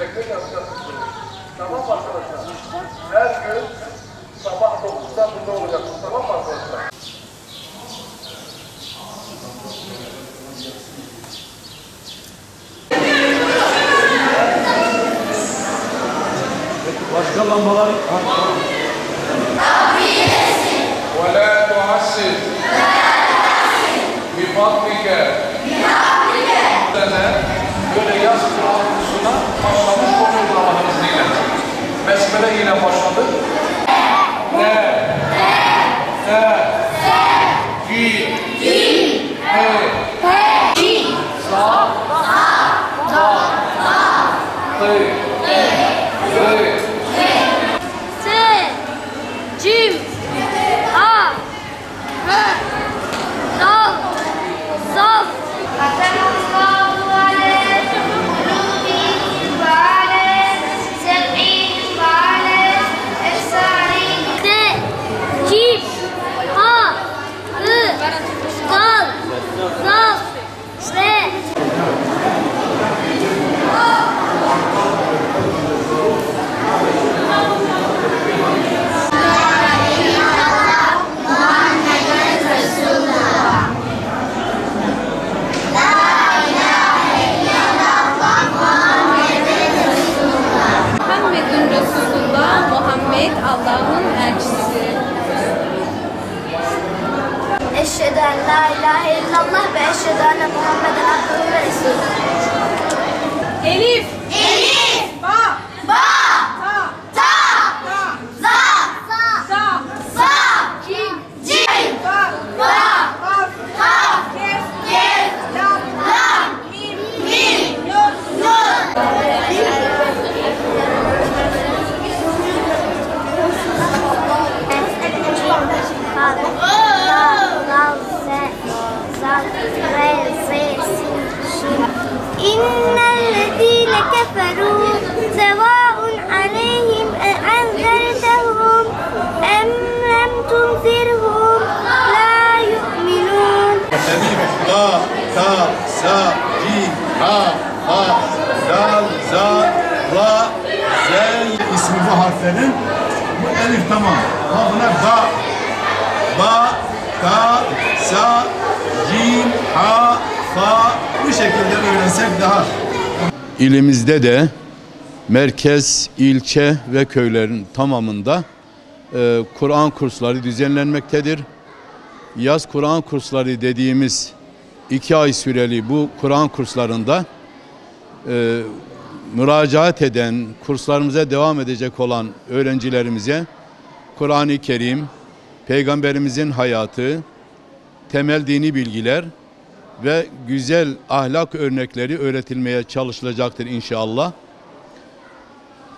sürekli yapacaksınız. Tamam mı arkadaşlar? Her gün sabah 9'da burada olacaksınız. Tamam mı arkadaşlar? Başka lambalar ولا تعسر بفضلك böyle yaz kursuna başlamış konuyoruz Allah'ın izniyle. Besmele ile başladık. Allah'ın elçisi. Eşhedü en la ilahe illallah ve eşhedü enne Muhammeden abdühü ve resulühü. Elif. Elif. Ba. Ba. Ta. Ta. Za. Sa. Sa. Cim. Cim. Ba. Ba. Kaf. Kaf. Kef. Kef. Lam. Lam. Mim. Mim. Nun. Nun. إن الذين كفروا سواء عليهم أأنذرتهم أم لم تنذرهم لا يؤمنون. Ba, ta, sa, cim, ha, ha, dal, za, ra, zel ismi bu harflerin. Bu elif tamam. Ama buna ba, ta, sa, cim, ha, fa bu şekilde öğrensek daha. İlimizde de merkez, ilçe ve köylerin tamamında Kur'an kursları düzenlenmektedir. Yaz Kur'an kursları dediğimiz 2 ay süreli bu Kur'an kurslarında müracaat eden, kurslarımıza devam edecek olan öğrencilerimize Kur'an-ı Kerim, Peygamberimizin hayatı, temel dini bilgiler ve güzel ahlak örnekleri öğretilmeye çalışılacaktır inşallah.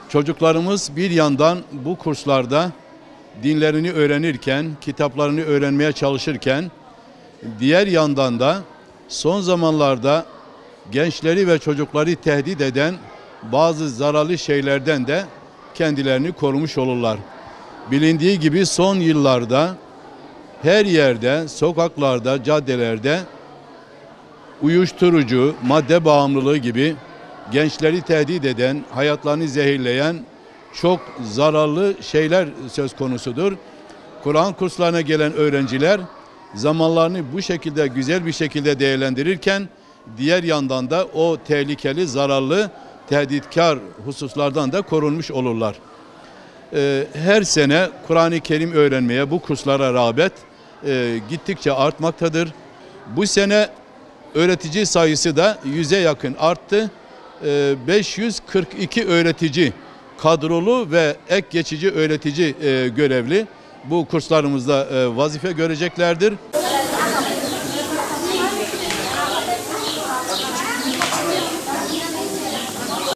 Çocuklarımız bir yandan bu kurslarda dinlerini öğrenirken, kitaplarını öğrenmeye çalışırken, diğer yandan da son zamanlarda gençleri ve çocukları tehdit eden bazı zararlı şeylerden de kendilerini korumuş olurlar. Bilindiği gibi son yıllarda her yerde, sokaklarda, caddelerde uyuşturucu, madde bağımlılığı gibi gençleri tehdit eden, hayatlarını zehirleyen çok zararlı şeyler söz konusudur. Kur'an kurslarına gelen öğrenciler zamanlarını bu şekilde güzel bir şekilde değerlendirirken diğer yandan da o tehlikeli, zararlı, tehditkar hususlardan da korunmuş olurlar. Her sene Kur'an-ı Kerim öğrenmeye bu kurslara rağbet gittikçe artmaktadır. Bu sene öğretici sayısı da 100'e yakın arttı. 542 öğretici, kadrolu ve ek geçici öğretici görevli bu kurslarımızda vazife göreceklerdir.